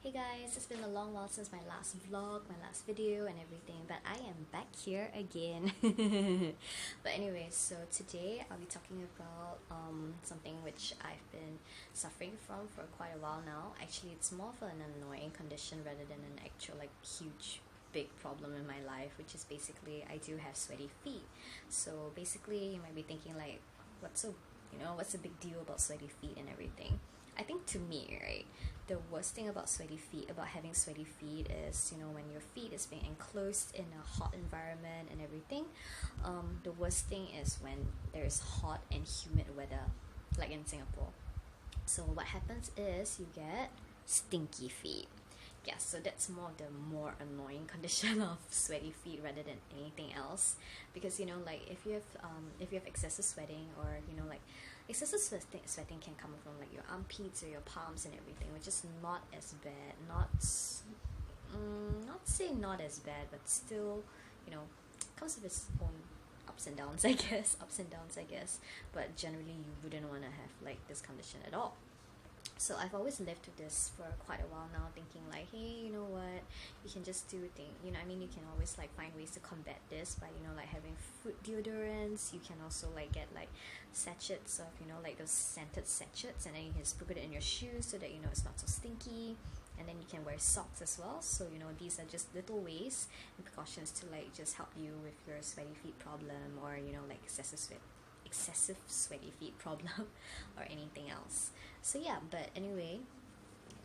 Hey guys, it's been a long while since my last vlog, my last video and everything, but I am back here again. But anyways, so today I'll be talking about something which I've been suffering from for quite a while now. Actually, it's more of an annoying condition rather than an actual huge big problem in my life, which is basically I do have sweaty feet. So basically you might be thinking like, what's the big deal about sweaty feet and everything? I think to me, right, the worst thing about having sweaty feet is, when your feet is being enclosed in a hot environment and everything. The worst thing is when there's hot and humid weather, like in Singapore. So what happens is you get stinky feet. Yeah, so that's more annoying condition of sweaty feet rather than anything else, because if you have excessive sweating, or excessive sweating can come from your armpits or your palms and everything, which is not as bad. Not saying not as bad, but still, comes with its own ups and downs, I guess. But generally, you wouldn't want to have this condition at all. So I've always lived with this for quite a while now, thinking like, hey, you know what, you can just do things, you can always find ways to combat this by having foot deodorants. You can also get sachets of those scented sachets, and then you can sprinkle it in your shoes so that it's not so stinky. And then you can wear socks as well. So these are just little ways and precautions to just help you with your sweaty feet problem, or excessive sweaty feet problem or anything else. So yeah, but anyway,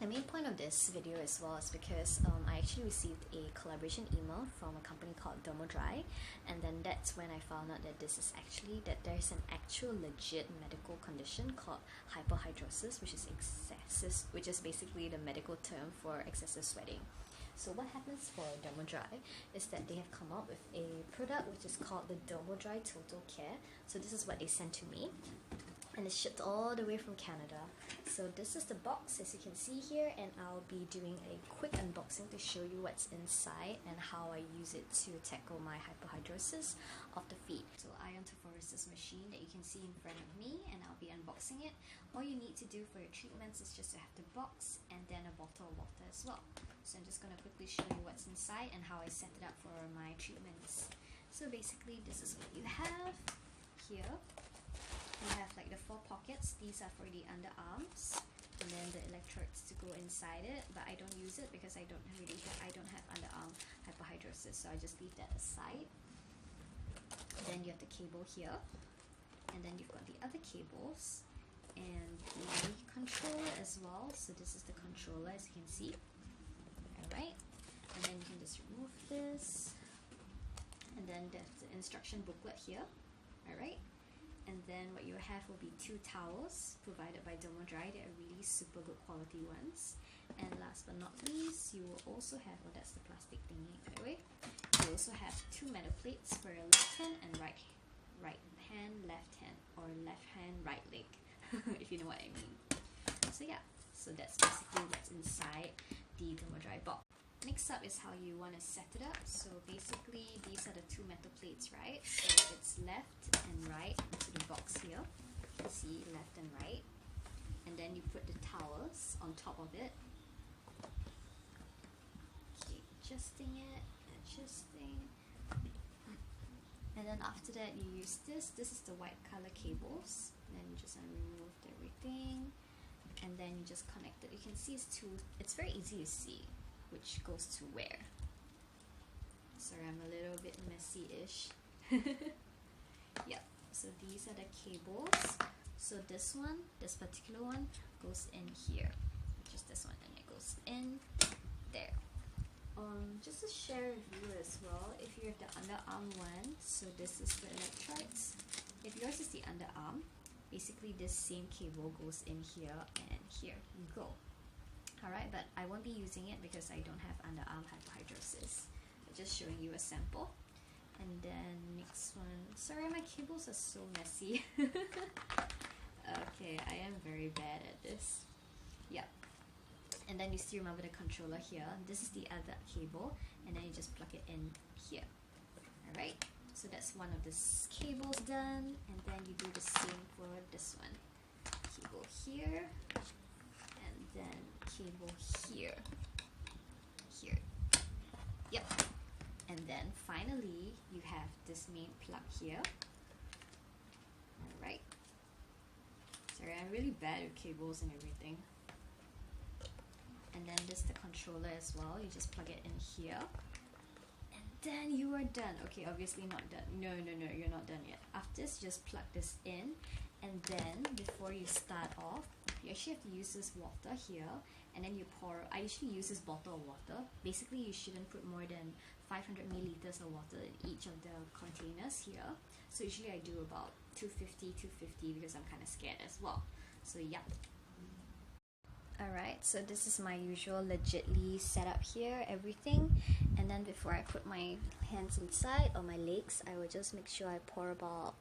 the main point of this video as well is because I actually received a collaboration email from a company called Dermadry, and then that's when I found out that there's an actual legit medical condition called hyperhidrosis, which is basically the medical term for excessive sweating. So what happens for Dermadry is that they have come up with a product which is called the Dermadry Total Care. So this is what they sent to me, and it's shipped all the way from Canada. So this is the box, as you can see here, and I'll be doing a quick unboxing to show you what's inside and how I use it to tackle my hyperhidrosis of the feet. So iontophoresis machine that you can see in front of me, and I'll be unboxing it. All you need to do for your treatments is just to have the box and then a bottle of water as well. So I'm just going to quickly show you what's inside and how I set it up for my treatments. So basically, this is what you have here. You have the 4 pockets. These are for the underarms, and then the electrodes to go inside it, but I don't use it because I don't have underarm hyperhidrosis, so I just leave that aside. Then you have the cable here, and then you've got the other cables and the controller as well. So this is the controller, as you can see. Alright, and then you can just remove this, and then there's the instruction booklet here. Alright, and then what you have will be 2 towels provided by Dermadry. They are really super good quality ones. And last but not least, you will also have, that's the plastic thingy, by the way. You also have 2 metal plates for your left hand and right hand, left hand, or left hand, right leg, if you know what I mean. So yeah, so that's basically what's inside the Dermadry box. Next up is how you want to set it up. So basically, these are the 2 metal plates, right? So it's left and right into the box here. You see, left and right. And then you put the towels on top of it. Okay, adjusting. And then after that, you use this. This is the white color cables. And then you just remove everything. And then you just connect it. You can see it's very easy to see which goes to where. Sorry, I'm a little bit messy-ish. Yep, so these are the cables. So this particular one goes in here, which is this one, and it goes in there. Just to share with you as well, if you have the underarm one, so this is the electrodes. If yours is the underarm, basically this same cable goes in here, and here you go. Alright, but I won't be using it because I don't have underarm hyperhidrosis. I'm just showing you a sample. And then next one, sorry, my cables are so messy. Okay, I am very bad at this. Yep. And then you still remember the controller here. This is the other cable, and then you just plug it in here. Alright, so that's one of the cables done, and then you do the same for this one. Cable here, and then cable here. here. Yep. And then finally you have this main plug here. Alright. Sorry, I'm really bad with cables and everything. And then this is the controller as well. You just plug it in here. And then you are done. Okay, obviously not done. No, you're not done yet. After this, just plug this in. And then before you start off, you actually have to use this water here. And then you pour, I usually use this bottle of water. Basically, you shouldn't put more than 500 milliliters of water in each of the containers here. So usually I do about 250 because I'm kind of scared as well. So yeah. Alright, so this is my usual legitly setup here, everything. And then before I put my hands inside or my legs, I will just make sure I pour about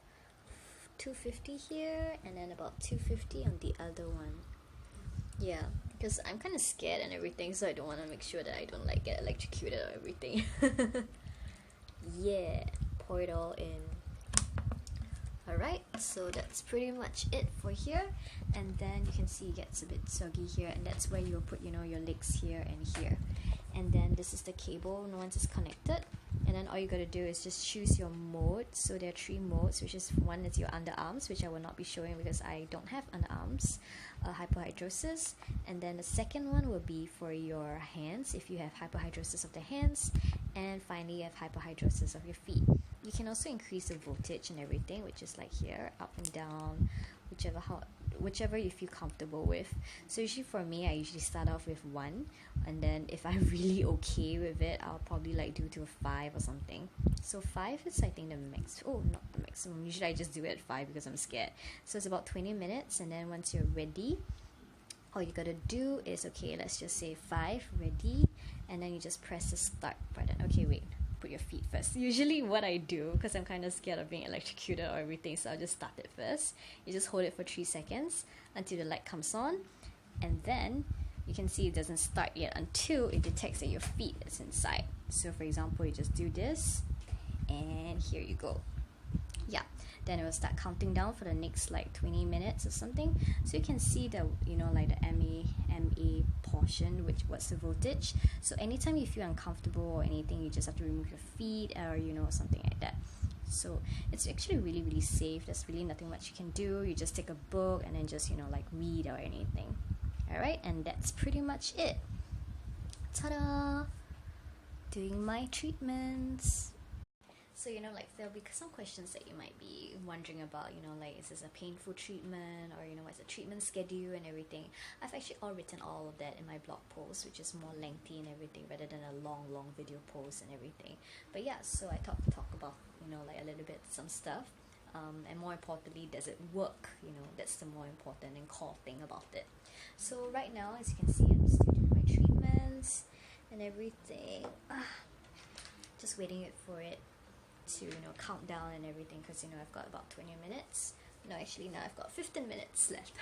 250 here and then about 250 on the other one. Yeah, because I'm kind of scared and everything, so I don't want to make sure that I don't like get electrocuted or everything. Yeah, pour it all in. Alright, so that's pretty much it for here. And then you can see it gets a bit soggy here, and that's where you'll put, you know, your legs here and here. And then this is the cable once it's connected. And then all you gotta do is just choose your mode. So there are 3 modes, which is one is your underarms, which I will not be showing because I don't have underarms, hyperhidrosis. And then the second one will be for your hands, if you have hyperhidrosis of the hands. And finally, you have hyperhidrosis of your feet. You can also increase the voltage and everything, which is like here, up and down, whichever you feel comfortable with. So usually for me, I usually start off with 1, and then if I'm really okay with it, I'll probably like do to a 5 or something. So 5 is I think the max. Oh, not the maximum. Usually I just do it at 5 because I'm scared. So it's about 20 minutes, and then once you're ready, all you gotta do is, okay, let's just say 5, ready, and then you just press the start button. Okay, wait, put your feet first. Usually what I do, because I'm kind of scared of being electrocuted or everything, so I'll just start it first. You just hold it for 3 seconds until the light comes on, and then you can see it doesn't start yet until it detects that your feet is inside. So for example, you just do this, and here you go. Yeah, then it will start counting down for the next like 20 minutes or something. So you can see the, you know, like the MA portion, which what's the voltage. So anytime you feel uncomfortable or anything, you just have to remove your feet or, you know, something like that. So it's actually really safe. There's really nothing much you can do. You just take a book and then just, you know, like read or anything. Alright, and that's pretty much it. Ta-da! Doing my treatments. So, you know, like there'll be some questions that you might be wondering about, you know, like is this a painful treatment, or, you know, what's the treatment schedule and everything. I've actually written all of that in my blog post, which is more lengthy and everything rather than a long video post and everything. But yeah, so I talk about, you know, like a little bit some stuff. And more importantly, does it work? You know, that's the more important and core thing about it. So right now, as you can see, I'm still doing my treatments and everything. Just waiting for it to, you know, count down and everything, because, you know, I've got about 20 minutes. No, actually now I've got 15 minutes left.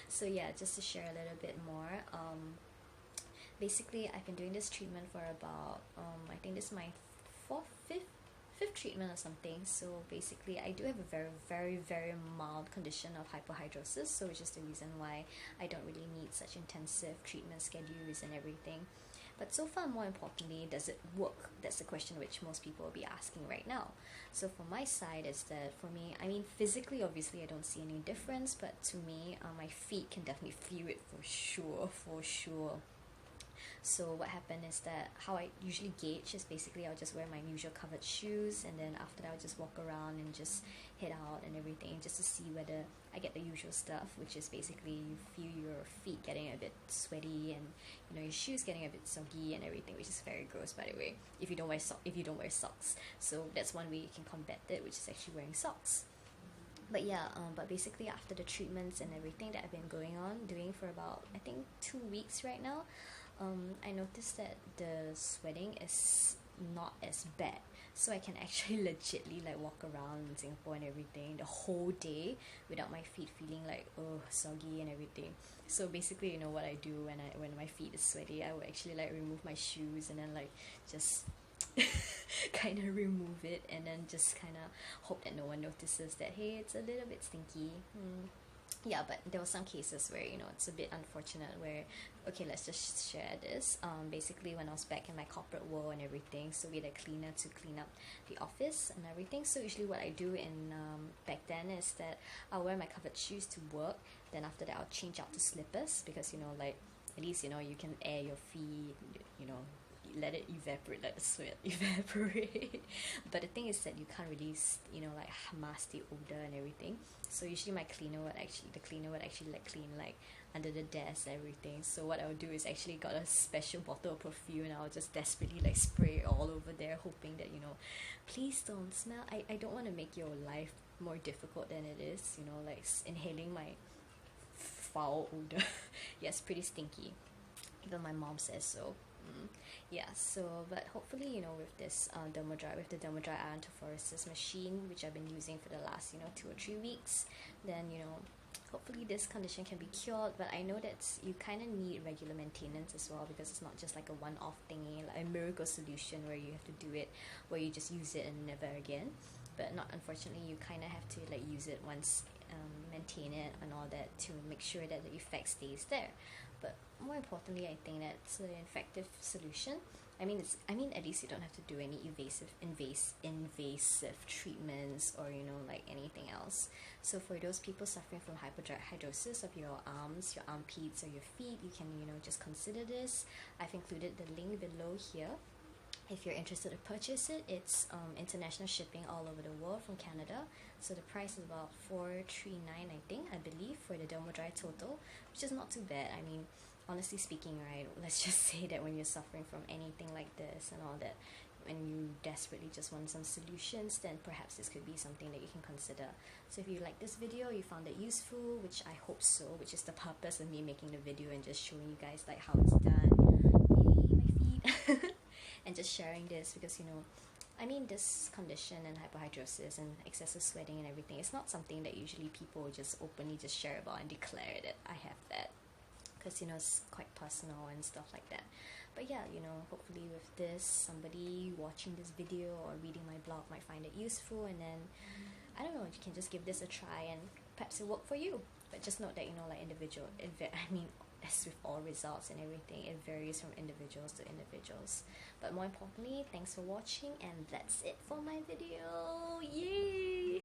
So yeah, just to share a little bit more. Basically, I've been doing this treatment for about I think this is my fifth treatment or something. So basically, I do have a very mild condition of hyperhidrosis, so which is the reason why I don't really need such intensive treatment schedules and everything. But so far, more importantly, does it work? That's the question which most people will be asking right now. So for my side, is that for me, I mean, physically, obviously, I don't see any difference, but to me, my feet can definitely feel it for sure. So what happened is that how I usually gauge is basically I'll just wear my usual covered shoes, and then after that I'll just walk around and just head out and everything, just to see whether I get the usual stuff, which is basically you feel your feet getting a bit sweaty and, you know, your shoes getting a bit soggy and everything, which is very gross, by the way, if you don't wear socks. So that's one way you can combat it, which is actually wearing socks. But yeah, but basically after the treatments and everything that I've been doing for about, I think, 2 weeks right now, I noticed that the sweating is not as bad. So I can actually legitly like walk around in Singapore and everything the whole day without my feet feeling like, oh, soggy and everything. So basically, you know what I do when my feet is sweaty, I will actually like remove my shoes and then like just kind of remove it, and then just kind of hope that no one notices that, hey, it's a little bit stinky. Yeah, but there were some cases where, you know, it's a bit unfortunate where Okay, let's just share this. Basically, when I was back in my corporate world and everything, so we had a cleaner to clean up the office and everything. So usually what I do in back then is that I'll wear my covered shoes to work. Then after that, I'll change out to slippers because, you know, like, at least, you know, you can air your feet, you know, let it evaporate, let the sweat evaporate. But the thing is that you can't really, you know, like, mask the odor and everything. So usually the cleaner would actually like clean like under the desk and everything. So what I would do is actually got a special bottle of perfume, and I would just desperately like spray it all over there, hoping that, you know, please don't smell. I don't want to make your life more difficult than it is, you know, like inhaling my foul odor. Yes, pretty stinky. Even my mom says so. Yeah, so but hopefully, you know, with this with the Dermadry iron to phoresis machine, which I've been using for the last, you know, 2 or 3 weeks, then, you know, hopefully this condition can be cured. But I know that you kind of need regular maintenance as well, because it's not just like a one-off thingy, like a miracle solution where you have to do it, where you just use it and never again. But not, unfortunately, you kind of have to like use it once, maintain it and all that, to make sure that the effect stays there. But more importantly, I think that's an effective solution. I mean, at least you don't have to do any invasive treatments, or, you know, like anything else. So for those people suffering from hyperhidrosis of your arms, your armpits, or your feet, you can, you know, just consider this. I've included the link below here. If you're interested to purchase it, it's international shipping all over the world from Canada. So the price is about $439, I think, I believe, for the Dermadry total, which is not too bad. I mean, honestly speaking, right, let's just say that when you're suffering from anything like this and all that, when you desperately just want some solutions, then perhaps this could be something that you can consider. So if you like this video, you found it useful, which I hope so, which is the purpose of me making the video and just showing you guys like how it's done. Yay, my feet. And just sharing this because, you know, I mean, this condition and hyperhidrosis and excessive sweating and everything, it's not something that usually people just openly just share about and declare that I have that, because, you know, it's quite personal and stuff like that. But yeah, you know, hopefully with this, somebody watching this video or reading my blog might find it useful, and then, I don't know, you can just give this a try and perhaps it'll work for you. But just note that, you know, like as with all results and everything, it varies from individuals to individuals. But more importantly, thanks for watching, and that's it for my video. Yay!